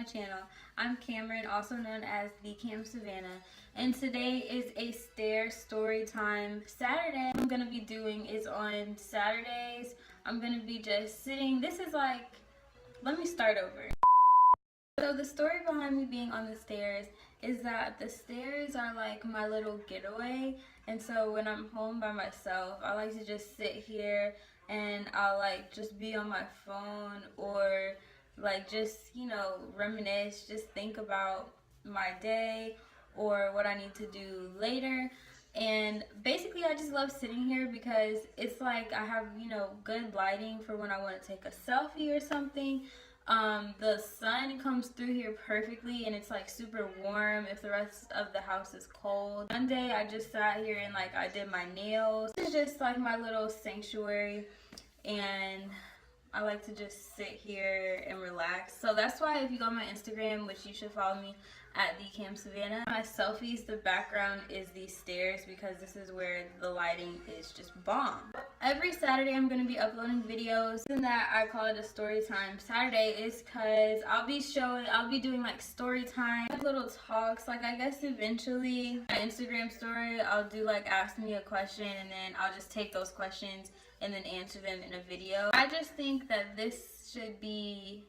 my channel. I'm Cameron, also known as the Cam Savannah, and today is a Stair Storytime Saturday. What I'm going to be doing is on Saturdays, I'm going to be just sitting. This is like, let me start over. So the story behind me being on the stairs is that the stairs are like my little getaway, and so when I'm home by myself, I like to just sit here and I'll like just be on my phone or like just, you know, reminisce, just think about my day or what I need to do later. And basically I just love sitting here because it's like I have, you know, good lighting for when I want to take a selfie or something. The sun comes through here perfectly and it's like super warm if the rest of the house is cold. One day I just sat here and like I did my nails. It's just like my little sanctuary, and I like to just sit here and relax. So that's why if you go on my Instagram, which you should follow me at the Cam Savannah, my selfies, the background is these stairs because this is where the lighting is just bomb. Every Saturday I'm going to be uploading videos, and that I call it a Storytime Saturday is because I'll be doing like story time, little talks. Like I guess eventually my Instagram story I'll do like ask me a question and then I'll just take those questions and then answer them in a video. I just think that this would be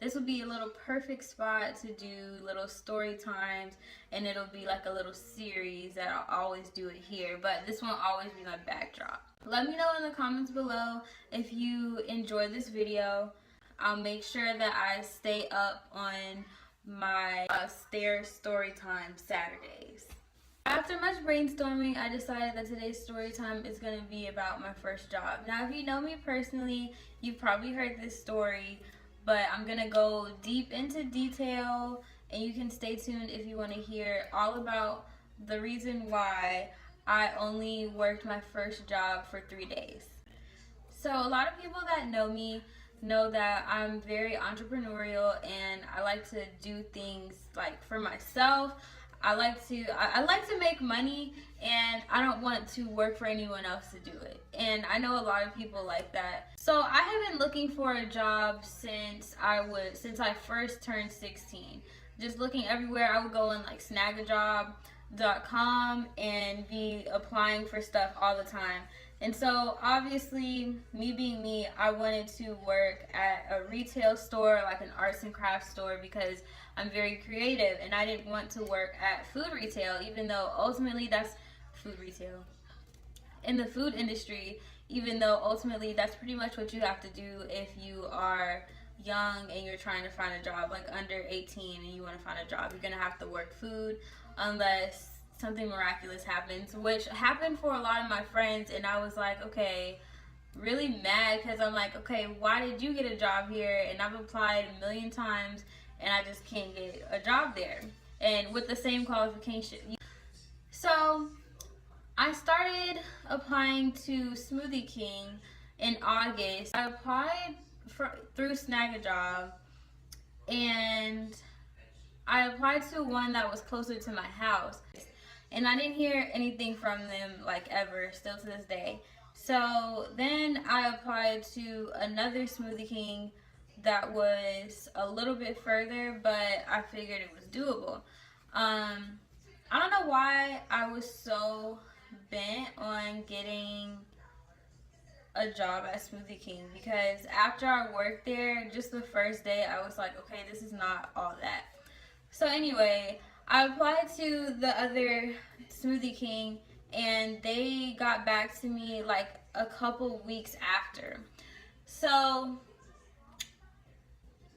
a little perfect spot to do little story times, and it'll be like a little series that I'll always do it here, but this won't always be my backdrop. Let me know in the comments below if you enjoyed this video. I'll make sure that I stay up on my Stair Storytime Saturdays. After much brainstorming, I decided that today's story time is going to be about my first job. Now, if you know me personally, you've probably heard this story, but I'm going to go deep into detail, and you can stay tuned if you want to hear all about the reason why I only worked my first job for 3 days. So a lot of people that know me know that I'm very entrepreneurial and I like to do things like for myself. I like to make money, and I don't want to work for anyone else to do it. And I know a lot of people like that. So I have been looking for a job since I first turned 16. Just looking everywhere. I would go on like snagajob.com and be applying for stuff all the time. And so obviously, me being me, I wanted to work at a retail store, like an arts and crafts store, because I'm very creative and I didn't want to work at food retail, even though ultimately that's food retail. In the food industry, even though ultimately that's pretty much what you have to do if you are young and you're trying to find a job, like under 18 and you want to find a job, you're going to have to work food unless something miraculous happens, which happened for a lot of my friends. And I was like, okay, really mad, because I'm like, okay, why did you get a job here and I've applied a million times and I just can't get a job there and with the same qualification. So I started applying to Smoothie King in August. I applied through Snagajob, and I applied to one that was closer to my house, and I didn't hear anything from them like ever, still to this day. So then I applied to another Smoothie King that was a little bit further, but I figured it was doable. I don't know why I was so bent on getting a job at Smoothie King, because after I worked there, just the first day, I was like, okay, this is not all that. So anyway, I applied to the other Smoothie King, and they got back to me like a couple weeks after. So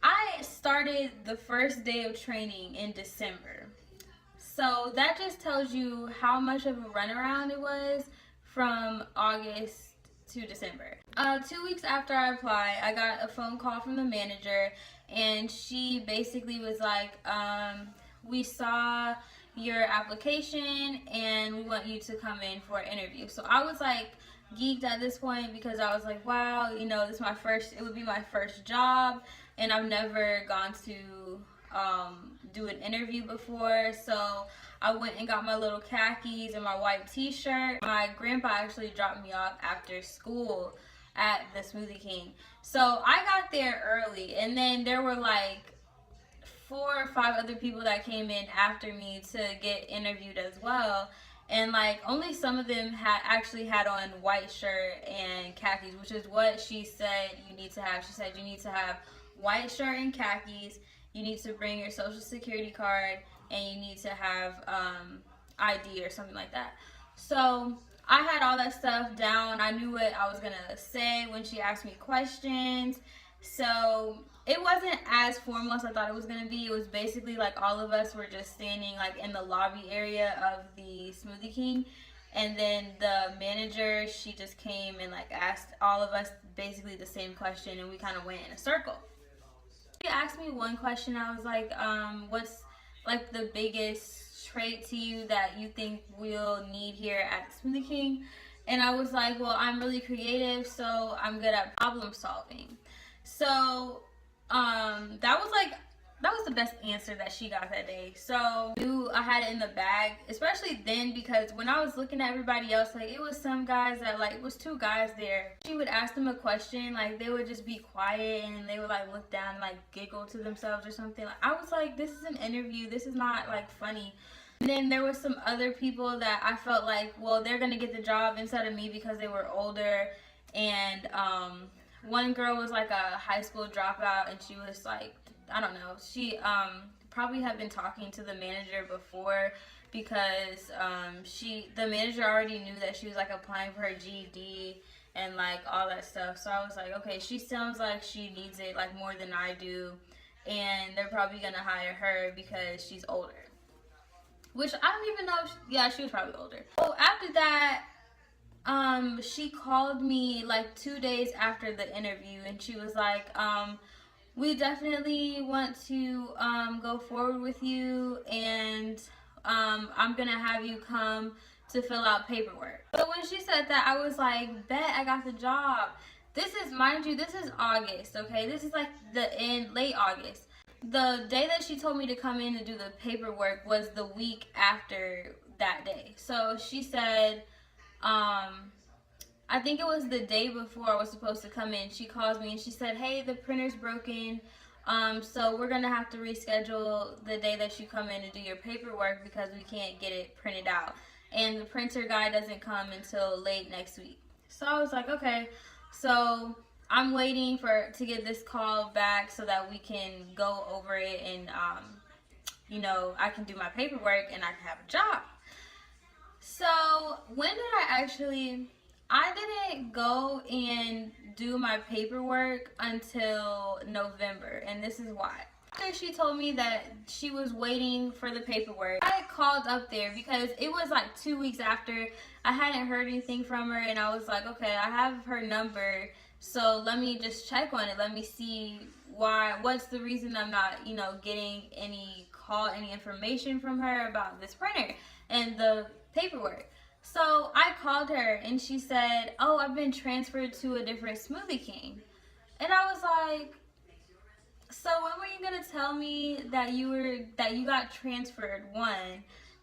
I started the first day of training in December. So that just tells you how much of a runaround it was from August to December. 2 weeks after I applied, I got a phone call from the manager, and she basically was like, we saw your application and we want you to come in for an interview. So I was like geeked at this point, because I was like, wow, you know, it would be my first job, and I've never gone to do an interview before. So I went and got my little khakis and my white t-shirt. My grandpa actually dropped me off after school at the Smoothie King. So I got there early, and then there were like 4 or 5 other people that came in after me to get interviewed as well. And like only some of them had actually had on white shirt and khakis, which is what she said you need to have. She said you need to have white shirt and khakis, you need to bring your social security card, and you need to have ID or something like that. So I had all that stuff down. I knew what I was gonna say when she asked me questions. So it wasn't as formal as I thought it was gonna be. It was basically like all of us were just standing like in the lobby area of the Smoothie King, and then the manager, she just came and like asked all of us basically the same question, and we kind of went in a circle. She asked me one question. I was like, what's like the biggest trait to you that you think we'll need here at Smoothie King? And I was like, well, I'm really creative, so I'm good at problem solving. So that was the best answer that she got that day. So I knew I had it in the bag, especially then, because when I was looking at everybody else, like it was some guys that like, it was 2 guys there. She would ask them a question, like they would just be quiet and they would like look down and like giggle to themselves or something. Like, I was like, this is an interview, this is not like funny. And then there was some other people that I felt like, well, they're gonna get the job instead of me because they were older. And one girl was like a high school dropout, and she was like, I don't know, she probably had been talking to the manager before, because the manager already knew that she was like applying for her GED and like all that stuff. So I was like, okay, she sounds like she needs it like more than I do, and they're probably gonna hire her because she's older. Which I don't even know if yeah, she was probably older. So after that, she called me like 2 days after the interview, and she was like, we definitely want to go forward with you, and I'm gonna have you come to fill out paperwork. So when she said that, I was like, bet, I got the job. This is, mind you, this is August, okay? This is like late August. The day that she told me to come in to do the paperwork was the week after that day. So she said, I think it was the day before I was supposed to come in. She calls me and she said, hey, the printer's broken. So we're gonna have to reschedule the day that you come in to do your paperwork because we can't get it printed out. And the printer guy doesn't come until late next week. So I was like, okay. So I'm waiting to get this call back so that we can go over it, and you know, I can do my paperwork and I can have a job. So when did I didn't go and do my paperwork until November, and this is why. After she told me that she was waiting for the paperwork, I called up there because it was like 2 weeks after. I hadn't heard anything from her, and I was like, okay, I have her number, so let me just check on it. Let me see what's the reason I'm not, you know, getting any information from her about this printer and the paperwork. So I called her and she said, oh, I've been transferred to a different Smoothie King. And I was like, so when were you gonna tell me that you got transferred, 1,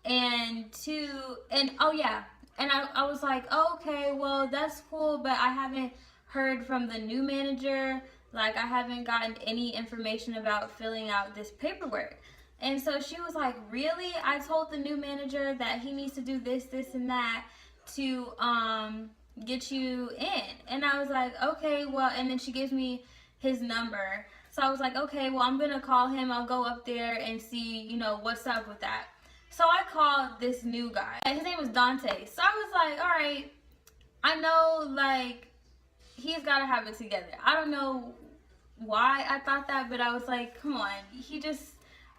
and 2, and oh yeah, and I was like, oh, okay, well that's cool, but I haven't heard from the new manager, like I haven't gotten any information about filling out this paperwork. And so she was like, really? I told the new manager that he needs to do this, this, and that to get you in. And I was like, okay, well, and then she gives me his number. So I was like, okay, well, I'm going to call him. I'll go up there and see, you know, what's up with that. So I called this new guy. His name was Dante. So I was like, all right, I know, like, he's got to have it together. I don't know why I thought that, but I was like, come on,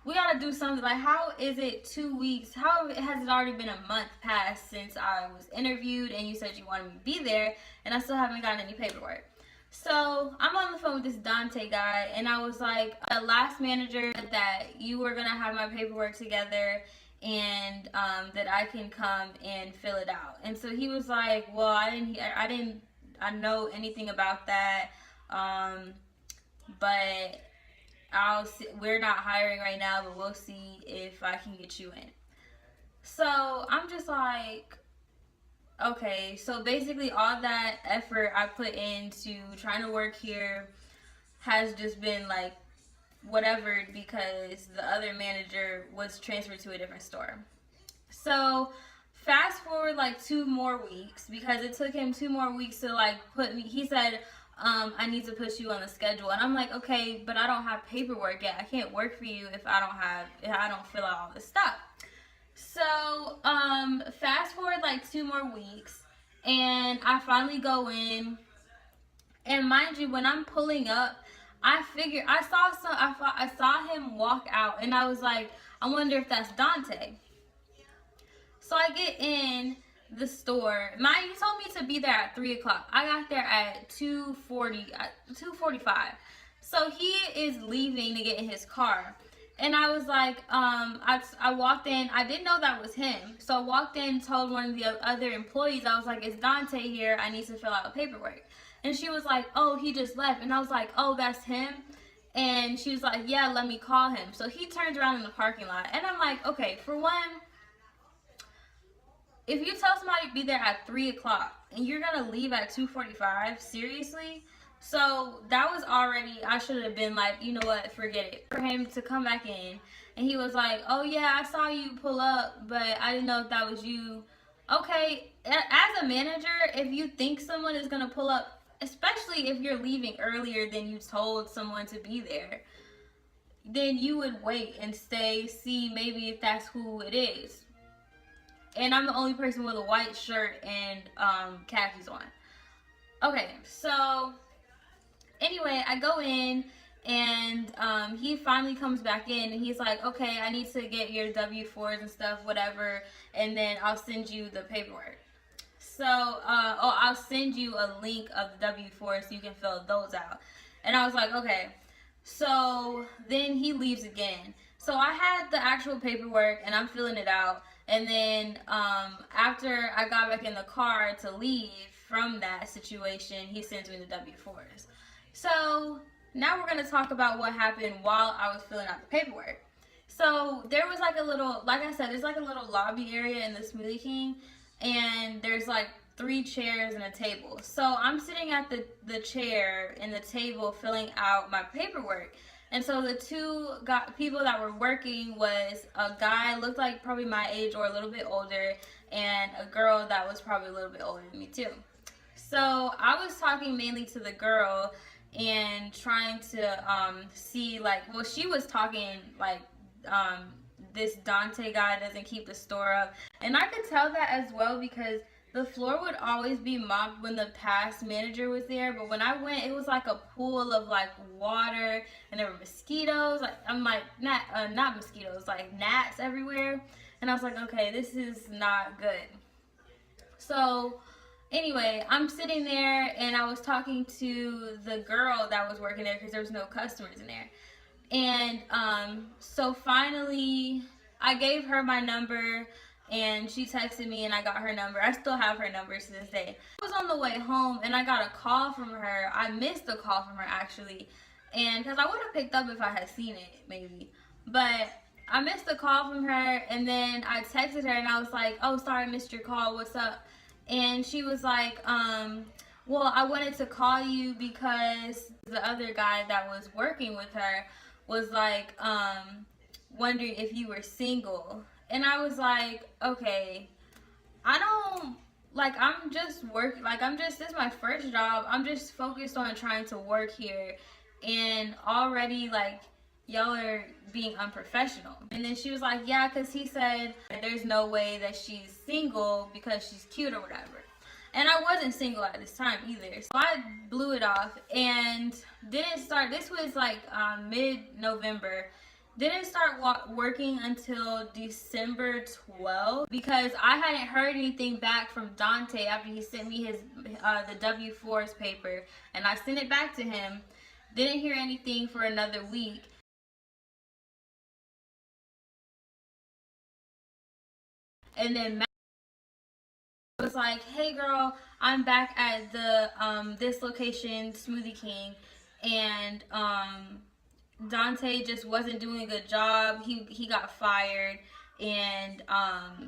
we gotta do something. Like, how is it 2 weeks? How has it already been a month past since I was interviewed and you said you wanted me to be there, and I still haven't gotten any paperwork? So I'm on the phone with this Dante guy, and I was like, the last manager that you were gonna have my paperwork together, and that I can come and fill it out. And so he was like, well, I didn't know anything about that, but I'll see, we're not hiring right now, but we'll see if I can get you in. So I'm just like, okay, so basically all that effort I put into trying to work here has just been like whatever because the other manager was transferred to a different store. So fast forward like 2 more weeks, because it took him 2 more weeks to like put me. He said, I need to put you on the schedule, and I'm like, okay, but I don't have paperwork yet. I can't work for you if I don't fill out all this stuff. So fast forward like 2 more weeks, and I finally go in, and mind you, when I'm pulling up, I figured I saw him walk out, and I was like, I wonder if that's Dante. So I get in the store. You told me to be there at 3 o'clock. I got there at 2:45. So he is leaving to get in his car. And I was like, I walked in. I didn't know that was him. So I walked in, told one of the other employees, I was like, is Dante here? I need to fill out paperwork. And she was like, oh, he just left. And I was like, oh, that's him? And she was like, yeah, let me call him. So he turns around in the parking lot. And I'm like, okay, for one, if you tell somebody to be there at 3 o'clock and you're going to leave at 2:45, seriously? So that was already, I should have been like, you know what, forget it. For him to come back in, and he was like, oh yeah, I saw you pull up, but I didn't know if that was you. Okay, as a manager, if you think someone is going to pull up, especially if you're leaving earlier than you told someone to be there, then you would wait and stay, see maybe if that's who it is. And I'm the only person with a white shirt and khakis on. Okay, so anyway, I go in, and he finally comes back in, and he's like, okay, I need to get your W-4s and stuff, whatever, and then I'll send you the paperwork. So, I'll send you a link of the W-4s so you can fill those out. And I was like, okay. So then he leaves again. So I had the actual paperwork, and I'm filling it out. And then after I got back in the car to leave from that situation, he sends me the W-4s. So now we're going to talk about what happened while I was filling out the paperwork. So there was like a little, like I said, there's like a little lobby area in the Smoothie King, and there's like 3 chairs and a table. So I'm sitting at the chair and the table filling out my paperwork. And so the two people that were working was a guy looked like probably my age or a little bit older, and a girl that was probably a little bit older than me too. So I was talking mainly to the girl and trying to see, like, well, she was talking like this Dante guy doesn't keep the store up. And I could tell that as well because the floor would always be mopped when the past manager was there, but when I went, it was like a pool of like water, and there were mosquitoes. Like, I'm like, not mosquitoes, like gnats everywhere. And I was like, okay, this is not good. So anyway, I'm sitting there, and I was talking to the girl that was working there because there was no customers in there. And so finally, I gave her my number, and she texted me, and I got her number. I still have her number to this day. I was on the way home, and I got a call from her. I missed a call from her, actually, and because I would have picked up if I had seen it, maybe. But I missed a call from her, and then I texted her, and I was like, oh, sorry, I missed your call. What's up? And she was like, well, I wanted to call you because the other guy that was working with her was like, wondering if you were single. And I was like, okay, I don't, like, I'm just working, like, this is my first job. I'm just focused on trying to work here. And already, like, y'all are being unprofessional. And then she was like, yeah, because he said there's no way that she's single because she's cute or whatever. And I wasn't single at this time either. So I blew it off and didn't start. This was like mid-November. Didn't start working until December 12th because I hadn't heard anything back from Dante after he sent me his the W-4s paper. And I sent it back to him. Didn't hear anything for another week. And then was like, hey girl, I'm back at the this location, Smoothie King, and Dante just wasn't doing a good job. He got fired, and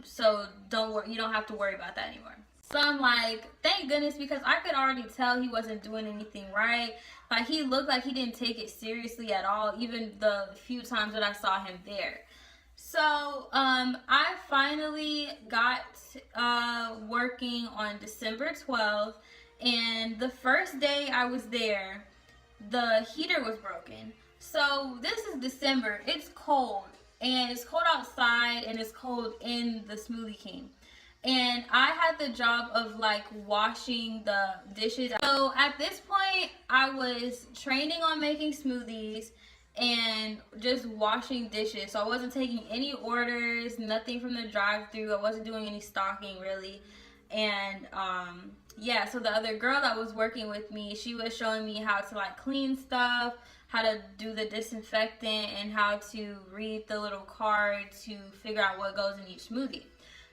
so don't worry, you don't have to worry about that anymore. So I'm like, thank goodness, because I could already tell he wasn't doing anything right. Like, he looked like he didn't take it seriously at all, even the few times that I saw him there. So I finally got working on December 12th, and the first day I was there, the heater was broken. So this is December. It's cold, and it's cold outside, and it's cold in the Smoothie King. And I had the job of like washing the dishes. So at this point, I was training on making smoothies and just washing dishes. So I wasn't taking any orders, nothing from the drive-through. I wasn't doing any stocking really. And yeah, so the other girl that was working with me, she was showing me how to like clean stuff, how to do the disinfectant, and how to read the little card to figure out what goes in each smoothie.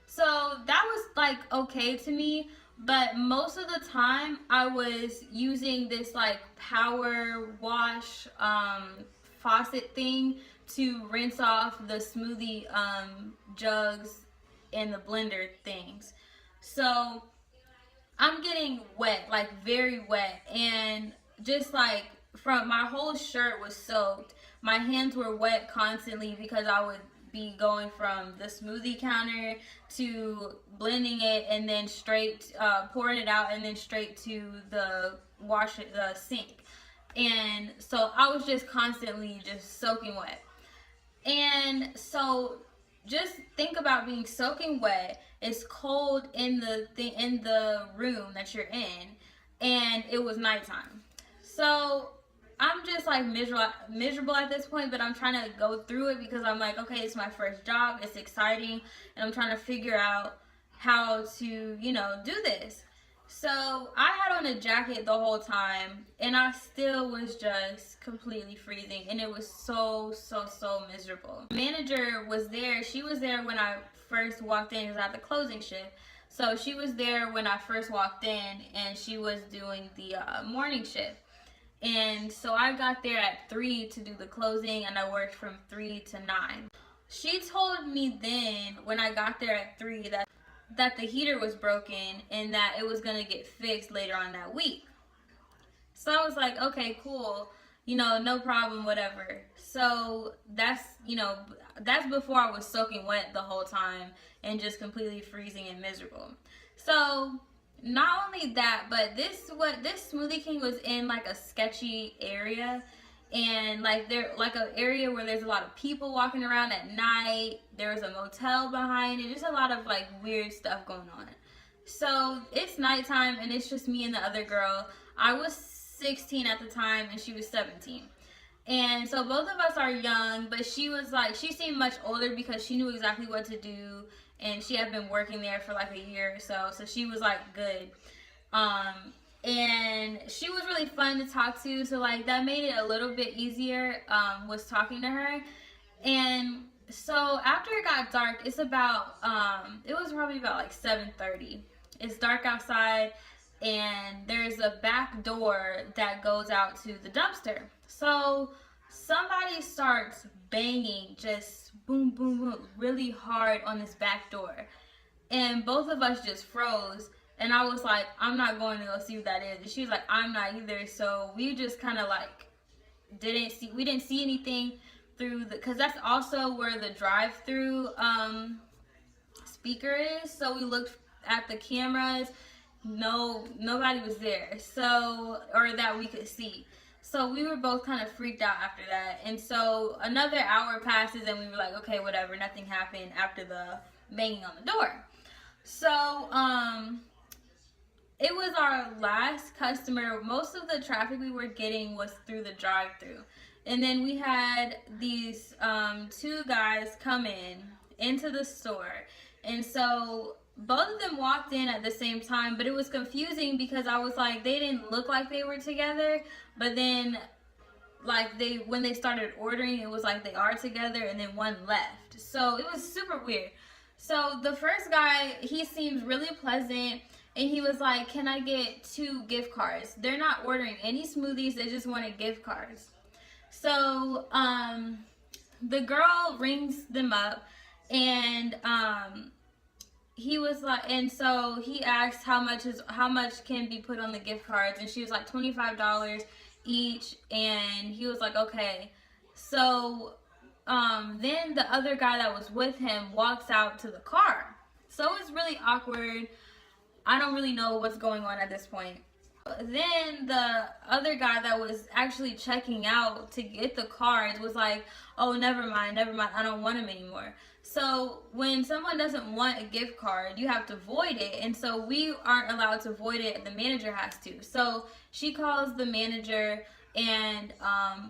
So that was like okay to me, but most of the time I was using this like power wash faucet thing to rinse off the smoothie jugs and the blender things. So I'm getting wet, like very wet, and just like from my whole shirt was soaked. My hands were wet constantly because I would be going from the smoothie counter to blending it and then straight pouring it out and then straight to the the sink. And so I was just constantly just soaking wet. And so just think about being soaking wet. It's cold in the room that you're in, and it was nighttime. So I'm just like miserable at this point, but I'm trying to go through it because I'm like, okay, it's my first job, it's exciting, and I'm trying to figure out how to, do this. So I had on a jacket the whole time, and I still was just completely freezing, and it was so miserable. The manager was there. She was there when I first walked in. It was at the closing shift. So she was there when I first walked in, and she was doing the morning shift. And so I got there at 3 to do the closing, and I worked from 3 to 9. She told me then, when I got there at 3, that the heater was broken and that it was going to get fixed later on that week. So I was like, okay, cool, no problem, whatever. So that's before I was soaking wet the whole time and just completely freezing and miserable. So not only that, but this Smoothie King was in like a sketchy area, and like there like an area where there's a lot of people walking around at night. There was a motel behind it. Just a lot of like weird stuff going on. So it's nighttime, and it's just me and the other girl. I was 16 at the time, and she was 17. And so both of us are young, but she seemed much older because she knew exactly what to do, and she had been working there for like a year or so. So she was like good. And she was really fun to talk to, so like that made it a little bit easier, was talking to her. And so after it got dark, it's about it was probably about like 7:30. It's dark outside, and there's a back door that goes out to the dumpster. So somebody starts banging, just boom boom boom, really hard on this back door, and both of us just froze. And I was like, I'm not going to go see what that is. And she was like, I'm not either. So we just kind of like we didn't see anything through because that's also where the drive-through speaker is. So we looked at the cameras. No, nobody was there. So, or that we could see. So we were both kind of freaked out after that. And so another hour passes, and we were like, okay, whatever. Nothing happened after the banging on the door. So, it was our last customer. Most of the traffic we were getting was through the drive-through. And then we had these two guys come into the store. And so both of them walked in at the same time, but it was confusing because I was like, they didn't look like they were together. But then like when they started ordering, it was like they are together, and then one left. So it was super weird. So the first guy, he seems really pleasant. And he was like, can I get 2 gift cards? They're not ordering any smoothies. They just wanted gift cards. So the girl rings them up, and he was like, and so he asked how much can be put on the gift cards, and she was like $25 each, and he was like, okay. So then the other guy that was with him walks out to the car. So it's really awkward. I don't really know what's going on at this point. Then the other guy that was actually checking out to get the cards was like, oh, never mind, I don't want them anymore. So when someone doesn't want a gift card, you have to void it, and so we aren't allowed to void it, the manager has to. So she calls the manager, and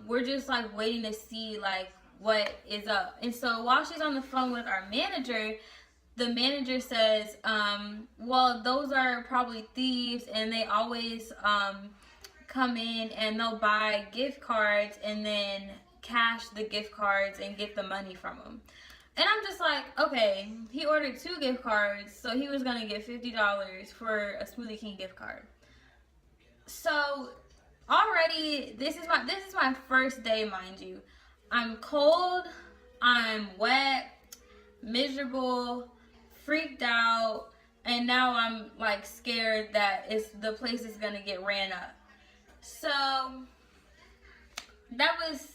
we're just like waiting to see like what is up. And so while she's on the phone with our manager, the manager says, well, those are probably thieves, and they always come in and they'll buy gift cards and then cash the gift cards and get the money from them. And I'm just like, okay, he ordered 2 gift cards, so he was gonna get $50 for a Smoothie King gift card. So already, this is my first day, mind you. I'm cold, I'm wet, miserable, freaked out, and now I'm like scared that the place is gonna get ran up. So that was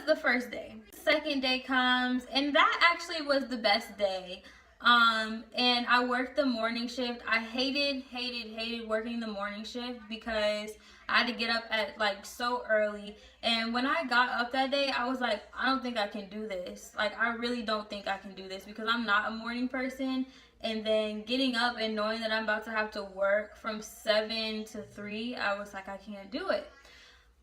the first day. Second day comes, and that actually was the best day. And I worked the morning shift. I hated working the morning shift because I had to get up at like so early. And when I got up that day, I was like, I don't think I can do this. Like, I really don't think I can do this because I'm not a morning person. And then getting up and knowing that I'm about to have to work from 7 to 3, I was like, I can't do it.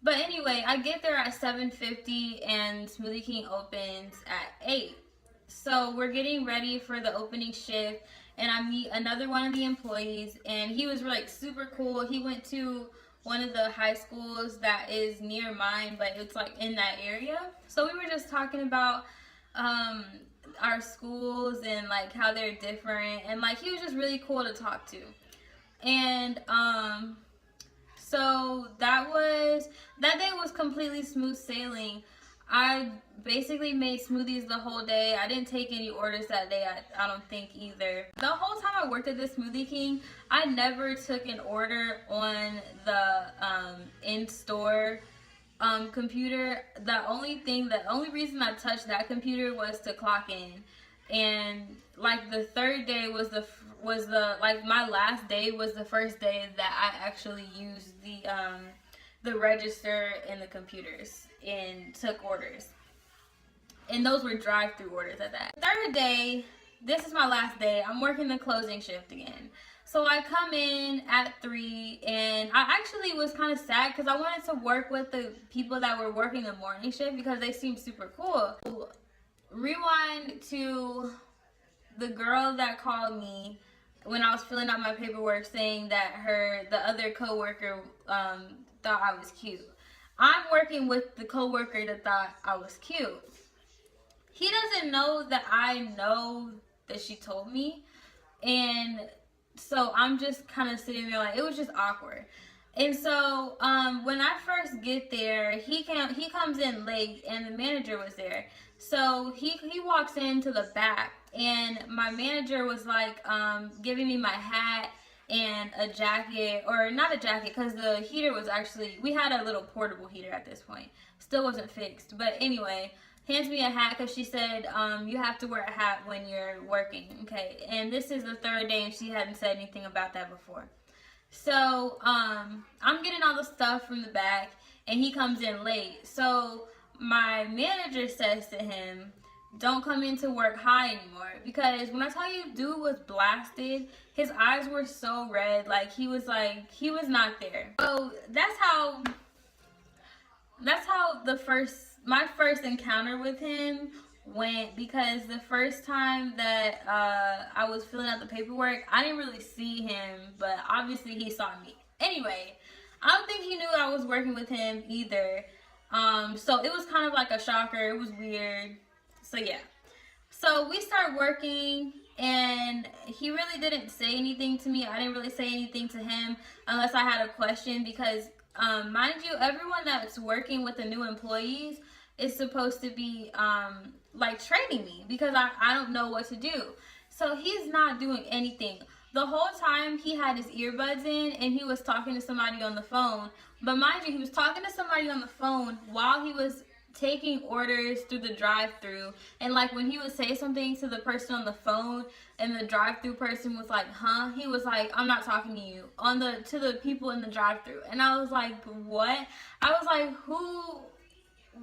But anyway, I get there at 7:50 and Smoothie King opens at 8. So we're getting ready for the opening shift, and I meet another one of the employees, and he was like super cool. He went to one of the high schools that is near mine, but it's like in that area. So we were just talking about our schools and like how they're different, and like he was just really cool to talk to. And so that day was completely smooth sailing. I basically made smoothies the whole day. I didn't take any orders that day, I don't think either. The whole time I worked at the Smoothie King, I never took an order on the in-store computer. The only reason I touched that computer was to clock in. And like the third day was like my last day was the first day that I actually used the register and the computers and took orders. And those were drive-through orders at that. Third day, this is my last day. I'm working the closing shift again. So I come in at 3, and I actually was kind of sad because I wanted to work with the people that were working the morning shift because they seemed super cool. Rewind to the girl that called me when I was filling out my paperwork saying that the other coworker thought I was cute. I'm working with the coworker that thought I was cute. He doesn't know that I know that she told me, and so I'm just kind of sitting there like, it was just awkward. And so when I first get there, he comes in late, and the manager was there. So he walks into the back, and my manager was like giving me my hat and a jacket, or not a jacket because the heater was actually, we had a little portable heater at this point, still wasn't fixed, but anyway, hands me a hat because she said you have to wear a hat when you're working. Okay, and this is the third day and she hadn't said anything about that before. So I'm getting all the stuff from the back, and he comes in late. So my manager says to him, don't come into work high anymore, because when I tell you, dude was blasted. His eyes were so red, like he was not there. So that's how my first encounter with him went, because the first time that I was filling out the paperwork, I didn't really see him, but obviously he saw me. Anyway, I don't think he knew I was working with him either. So it was kind of like a shocker. It was weird. So yeah, so we start working, and he really didn't say anything to me. I didn't really say anything to him unless I had a question, because mind you, everyone that's working with the new employees is supposed to be like training me, because I don't know what to do. So he's not doing anything. The whole time he had his earbuds in and he was talking to somebody on the phone. But mind you, he was talking to somebody on the phone while he was taking orders through the drive-through. And like when he would say something to the person on the phone and the drive-through person was like, huh? He was like, I'm not talking to you, to the people in the drive-through. And I was like, what? I was like, who,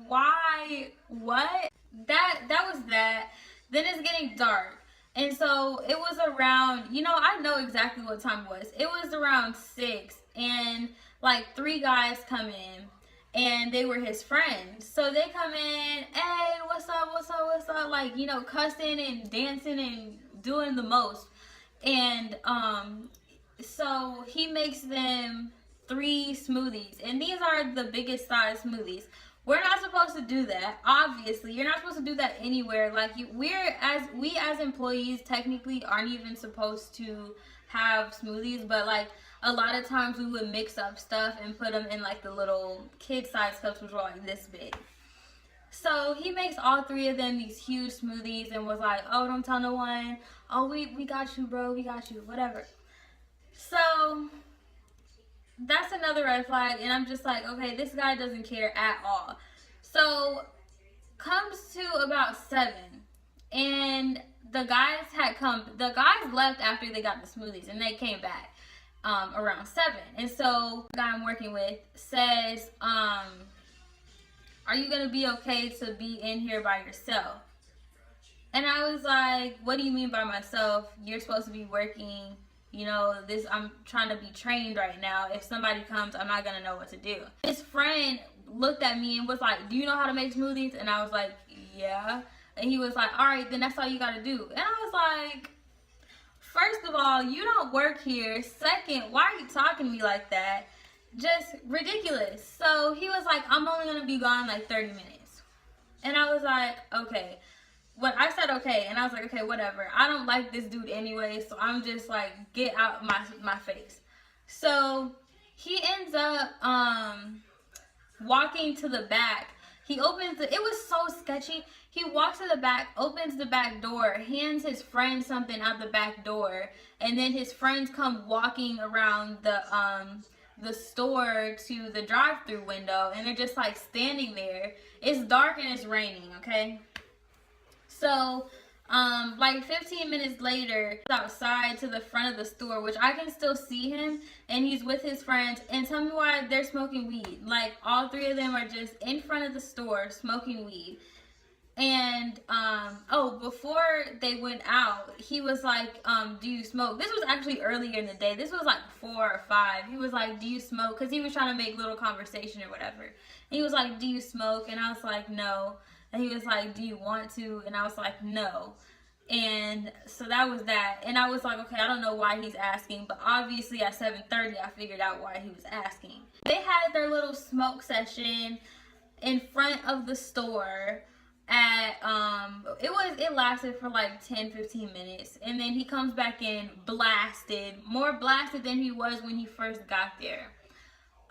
why, what? That was that. Then it's getting dark. And so it was around, I know exactly what time it was. It was around 6, and like 3 guys come in, and they were his friends. So they come in, hey, what's up, what's up, what's up? Like, cussing and dancing and doing the most. And so he makes them 3 smoothies, and these are the biggest size smoothies. We're not supposed to do that. Obviously, you're not supposed to do that anywhere. Like we as employees technically aren't even supposed to have smoothies, but like a lot of times we would mix up stuff and put them in like the little kid size cups, which were like this big. So he makes all 3 of them these huge smoothies and was like, oh, don't tell no one. Oh, we got you, bro. We got you. Whatever. So that's another red flag, and I'm just like, okay, this guy doesn't care at all. So comes to about 7, and the guys left after they got the smoothies, and they came back around 7. And so the guy I'm working with says, are you gonna be okay to be in here by yourself? And I was like, what do you mean by myself? You're supposed to be working. I'm trying to be trained right now. If somebody comes, I'm not going to know what to do. His friend looked at me and was like, do you know how to make smoothies? And I was like, yeah. And he was like, all right, then that's all you got to do. And I was like, first of all, you don't work here. Second, why are you talking to me like that? Just ridiculous. So he was like, I'm only going to be gone like 30 minutes. And I was like, okay. When I said okay, and I was like, okay, whatever. I don't like this dude anyway, so I'm just like, get out my face. So he ends up walking to the back. He opens it was so sketchy. He walks to the back, opens the back door, hands his friend something out the back door, and then his friends come walking around the store to the drive-through window, and they're just like standing there. It's dark and it's raining, okay? So, like 15 minutes later, outside to the front of the store, which I can still see him, and he's with his friends, and tell me why they're smoking weed. Like, all 3 of them are just in front of the store smoking weed. And, before they went out, he was like, do you smoke? This was actually earlier in the day. This was like 4 or 5. He was like, do you smoke? Because he was trying to make little conversation or whatever. And he was like, do you smoke? And I was like, no. And he was like, do you want to? And I was like, no. And so that was that. And I was like, okay, I don't know why he's asking. But obviously at 7:30, I figured out why he was asking. They had their little smoke session in front of the store at, it lasted for like 10-15 minutes. And then he comes back in blasted, more blasted than he was when he first got there.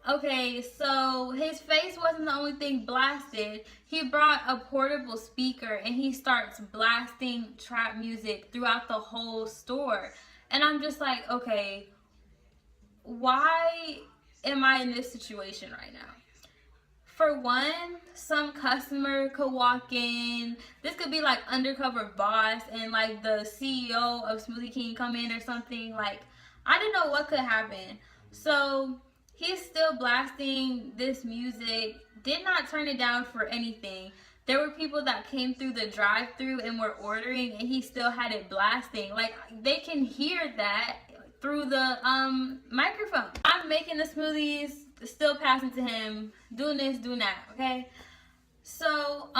Okay, so his face wasn't the only thing blasted. He brought a portable speaker and he starts blasting trap music throughout the whole store. And I'm just like, okay, why am I in this situation right now? For one, some customer could walk in. This could be like undercover boss and like the CEO of Smoothie King come in or something. Like, I didn't know what could happen. So he's still blasting this music, did not turn it down for anything. There were people that came through the drive-through and were ordering, and he still had it blasting. Like, they can hear that through the microphone. I'm making the smoothies, still passing to him, doing this, doing that, okay? So,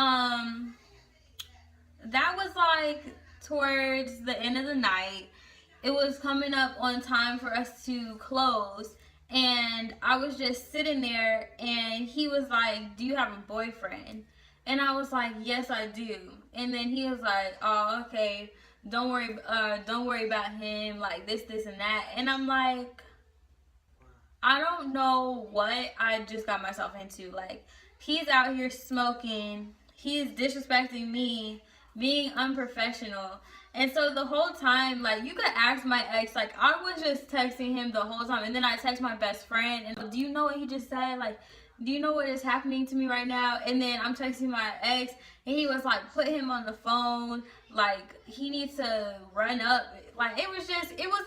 that was like towards the end of the night. It was coming up on time for us to close. And I was just sitting there, and he was like, do you have a boyfriend? And I was like, yes, I do. And then he was like, oh, okay, don't worry about him, like this, and that. And I'm like, I don't know what I just got myself into. Like, he's out here smoking, he is disrespecting me, being unprofessional, And so the whole time, like, you could ask my ex, like, I was just texting him the whole time. And then I text my best friend, and do you know what he just said? Like, do you know what is happening to me right now? And then I'm texting my ex, and he was like, put him on the phone. Like, he needs to run up. Like, it was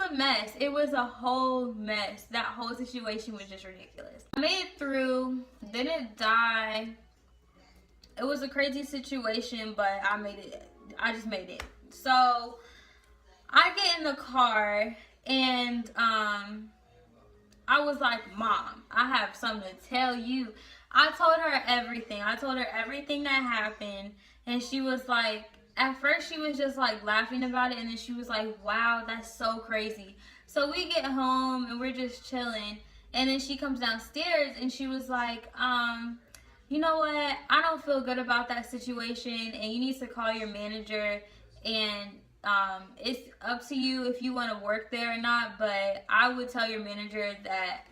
a mess. It was a whole mess. That whole situation was just ridiculous. I made it through, didn't die. It was a crazy situation, but I made it. I just made it. So I get in the car, and I was like, Mom, I have something to tell you. I told her everything. I told her everything that happened, and she was like, at first she was just like laughing about it, and then she was like, wow, that's so crazy. So we get home, and we're just chilling, and then she comes downstairs, and she was like, you know what, I don't feel good about that situation, and you need to call your manager, and it's up to you if you want to work there or not, but I would tell your manager that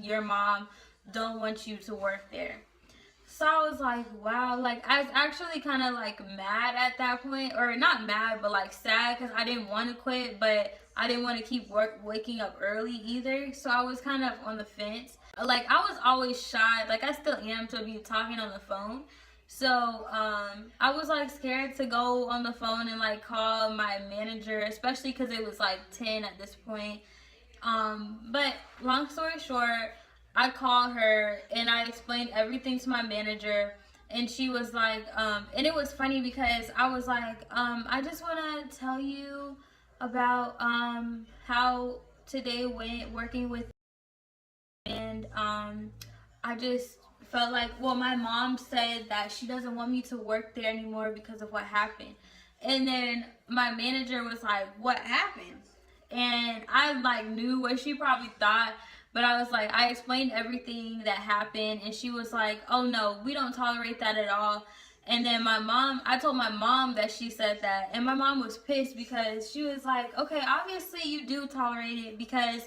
your mom, don't want you to work there. So I was like, wow, like, I was actually kind of like mad at that point, or not mad, but like sad, because I didn't want to quit, but I didn't want to keep waking up early either. So I was kind of on the fence. Like, I was always shy, like I still am, to be talking on the phone. So I was like scared to go on the phone and like call my manager, especially because it was like 10 at this point. But long story short, I called her and I explained everything to my manager, and she was like, and it was funny because I was like, I just want to tell you about how today went working with, and I just felt like, well, my mom said that she doesn't want me to work there anymore because of what happened. And then my manager was like, what happened? And I like knew what she probably thought, but I was like, I explained everything that happened, and she was like, oh no, we don't tolerate that at all. And then I told my mom that she said that, and my mom was pissed because she was like, okay, obviously you do tolerate it because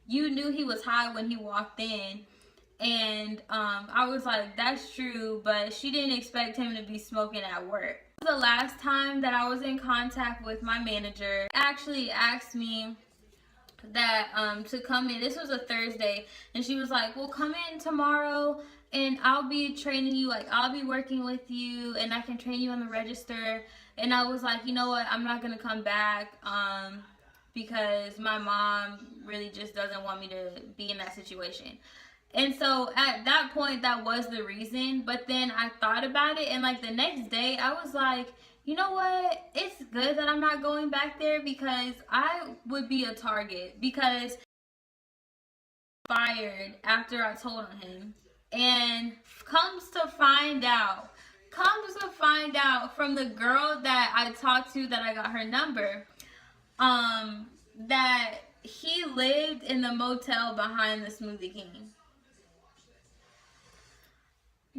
you knew he was high when he walked in. And I was like, that's true, but she didn't expect him to be smoking at work. The last time that I was in contact with my manager, actually asked me that to come in. This was a Thursday, and she was like, well, come in tomorrow and I'll be training you, like I'll be working with you and I can train you on the register. And I was like, you know what, I'm not gonna come back because my mom really just doesn't want me to be in that situation. And so at that point, that was the reason. But then I thought about it, and like the next day I was like, you know what, it's good that I'm not going back there because I would be a target, because fired after I told on him. And comes to find out from the girl that I talked to, that I got her number, that he lived in the motel behind the Smoothie King.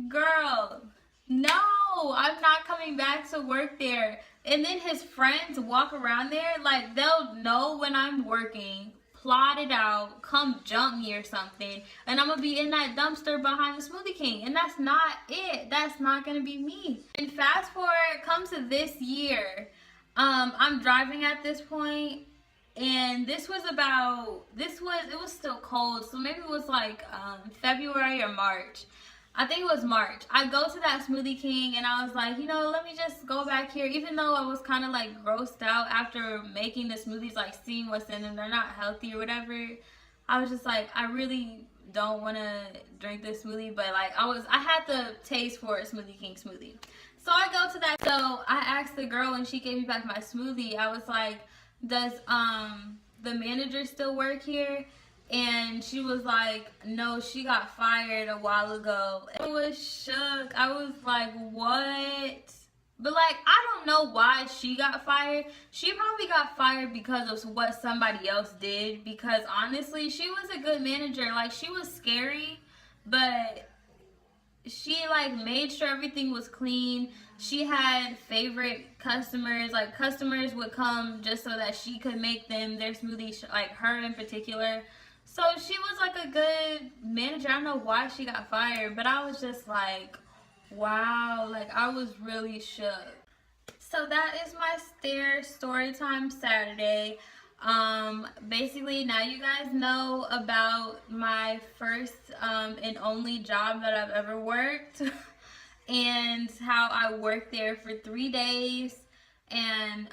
Girl, no, I'm not coming back to work there. And then his friends walk around there, like they'll know when I'm working, plot it out, come jump me or something, and I'm gonna be in that dumpster behind the Smoothie King. And that's not it. That's not gonna be me. And fast forward, come to this year. I'm driving at this point, and it was still cold, so maybe it was like February or March. I think it was March. I go to that Smoothie King, and I was like, you know, let me just go back here. Even though I was kind of like grossed out after making the smoothies, like seeing what's in them, they're not healthy or whatever. I was just like, I really don't want to drink this smoothie, but like I had the taste for a Smoothie King smoothie. So I go to that. So I asked the girl, and she gave me back my smoothie. I was like, does the manager still work here? And she was like, no, she got fired a while ago. I was shook. I was like, what? But like, I don't know why she got fired. She probably got fired because of what somebody else did. Because honestly, she was a good manager. Like, she was scary, but she like made sure everything was clean. She had favorite customers. Like, customers would come just so that she could make them their smoothie, like her in particular. So she was like a good manager. I don't know why she got fired, but I was just like, wow, like I was really shook. So that is my Stair Storytime Saturday. Basically now you guys know about my first and only job that I've ever worked and how I worked there for 3 days and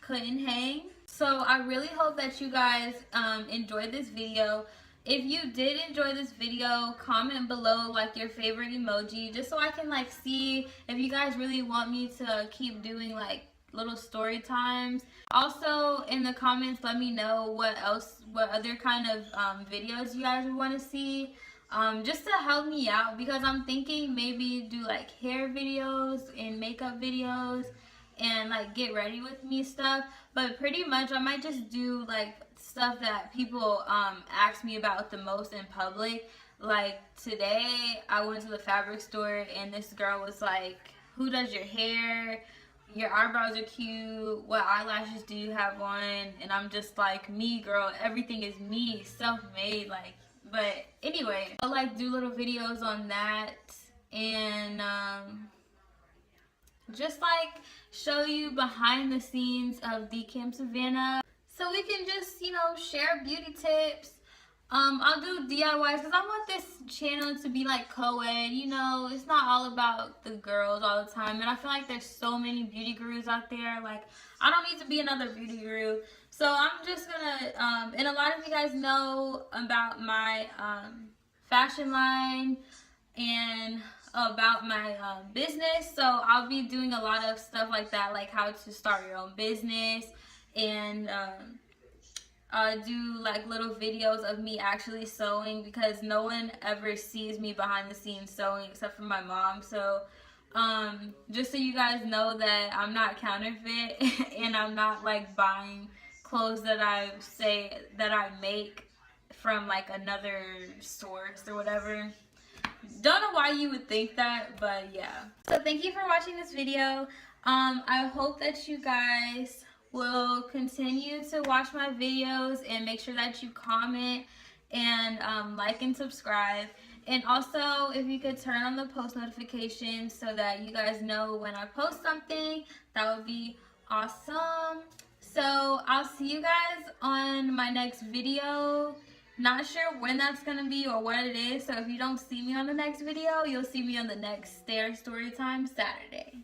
couldn't hang. So I really hope that you guys enjoyed this video. If you did enjoy this video, comment below like your favorite emoji, just so I can like see if you guys really want me to keep doing like little story times. Also in the comments, let me know what other kind of videos you guys would want to see, just to help me out, because I'm thinking maybe do like hair videos and makeup videos and like get ready with me stuff. But pretty much I might just do like stuff that people ask me about the most in public. Like today I went to the fabric store and this girl was like, who does your hair? Your eyebrows are cute. What eyelashes do you have on? And I'm just like, me girl, everything is me, self-made. Like, but anyway, I'll like do little videos on that and just like show you behind the scenes of the Camp Savannah, so we can just, you know, share beauty tips. I'll do DIYs because I want this channel to be like co-ed, you know, it's not all about the girls all the time, and I feel like there's so many beauty gurus out there. Like, I don't need to be another beauty guru, so I'm just gonna and a lot of you guys know about my fashion line and about my business, so I'll be doing a lot of stuff like that, like how to start your own business, and do like little videos of me actually sewing, because no one ever sees me behind the scenes sewing except for my mom. So just so you guys know that I'm not counterfeit and I'm not like buying clothes that I say that I make from like another source or whatever. Don't know why you would think that, but yeah. So thank you for watching this video. I hope that you guys will continue to watch my videos and make sure that you comment and like and subscribe. And also, if you could turn on the post notifications so that you guys know when I post something, that would be awesome. So I'll see you guys on my next video. Not sure when that's going to be or what it is, so if you don't see me on the next video, you'll see me on the next Stair Storytime Saturday.